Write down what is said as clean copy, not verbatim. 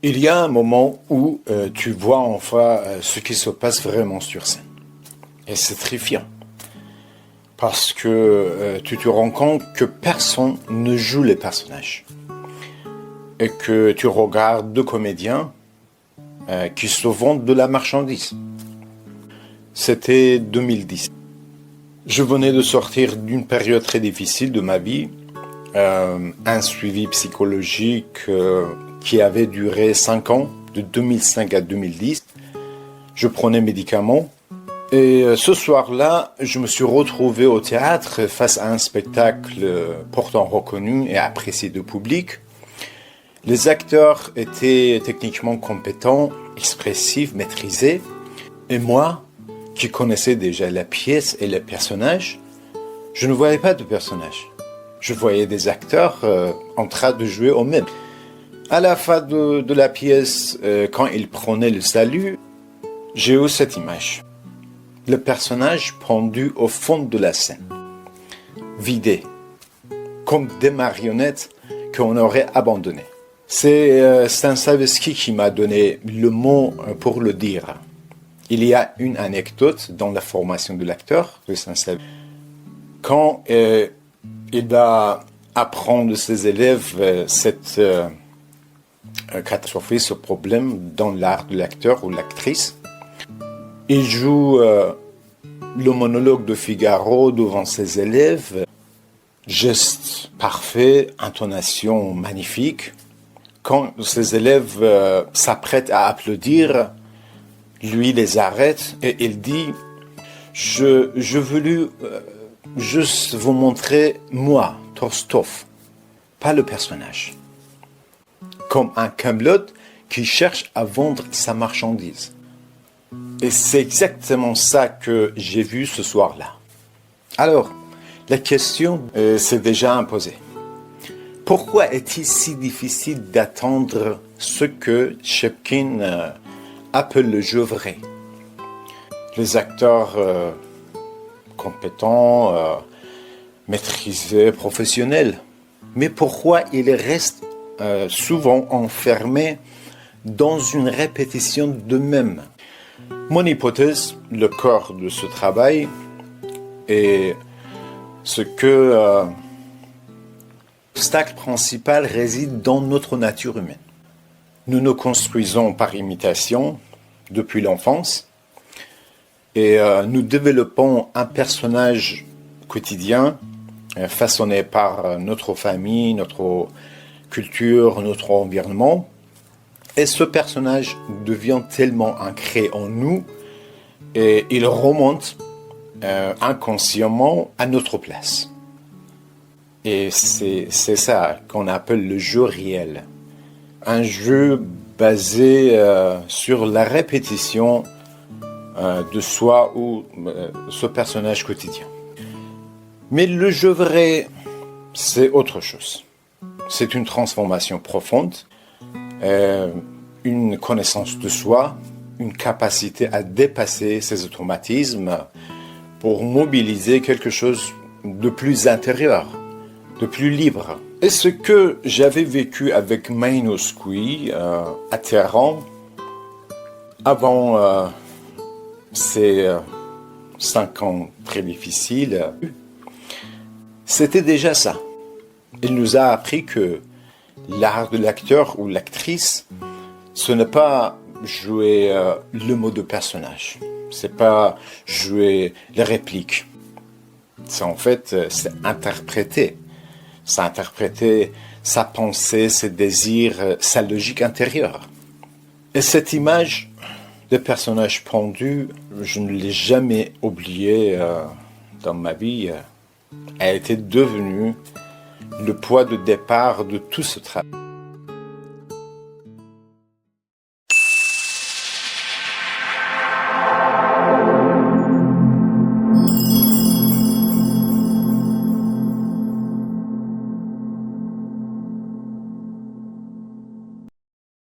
Il y a un moment où tu vois enfin ce qui se passe vraiment sur scène. Et c'est terrifiant. Parce que tu te rends compte que personne ne joue les personnages. Et que tu regardes deux comédiens qui se vendent de la marchandise. C'était 2010. Je venais de sortir d'une période très difficile de ma vie. Un suivi psychologique qui avait duré 5 ans, de 2005 à 2010. Je prenais médicaments. Et ce soir-là, je me suis retrouvé au théâtre face à un spectacle pourtant reconnu et apprécié du public. Les acteurs étaient techniquement compétents, expressifs, maîtrisés. Et moi, qui connaissais déjà la pièce et les personnages, je ne voyais pas de personnages. Je voyais des acteurs en train de jouer eux-mêmes. À la fin de la pièce, quand ils prenaient le salut, j'ai eu cette image. Le personnage pendu au fond de la scène, vidé, comme des marionnettes qu'on aurait abandonnées. C'est Stanislavski qui m'a donné le mot pour le dire. Il y a une anecdote dans la formation de l'acteur de Stanislavski. Quand il va apprendre à ses élèves cette catastrophe, ce problème dans l'art de l'acteur ou l'actrice, il joue le monologue de Figaro devant ses élèves, gestes parfaits, intonation magnifique. Quand ses élèves s'apprêtent à applaudir, lui les arrête et il dit « Je voulais juste vous montrer moi, Tolstoï, pas le personnage. » Comme un Camelot qui cherche à vendre sa marchandise. Et c'est exactement ça que j'ai vu ce soir-là. Alors, la question s'est déjà imposée. Pourquoi est-il si difficile d'attendre ce que Shchepkin appelle le jeu vrai? Les acteurs compétents, maîtrisés, professionnels. Mais pourquoi ils restent souvent enfermés dans une répétition d'eux-mêmes? Mon hypothèse, le corps de ce travail, est ce que l'obstacle principal réside dans notre nature humaine. Nous nous construisons par imitation depuis l'enfance et nous développons un personnage quotidien façonné par notre famille, notre culture, notre environnement. Et ce personnage devient tellement ancré en nous et il remonte inconsciemment à notre place. Et c'est ça qu'on appelle le jeu réel. Un jeu basé sur la répétition de soi ou ce personnage quotidien. Mais le jeu vrai, c'est autre chose. C'est une transformation profonde. Une connaissance de soi, une capacité à dépasser ses automatismes pour mobiliser quelque chose de plus intérieur, de plus libre. Et ce que j'avais vécu avec Maïnoski à Téhéran, avant ces 5 ans très difficiles, c'était déjà ça. Il nous a appris que l'art de l'acteur ou l'actrice, ce n'est pas jouer le mot de personnage. C'est pas jouer les répliques. C'est en fait, c'est interpréter. C'est interpréter sa pensée, ses désirs, sa logique intérieure. Et cette image de personnage pendu, je ne l'ai jamais oubliée dans ma vie. Elle était devenue le point de départ de tout ce travail.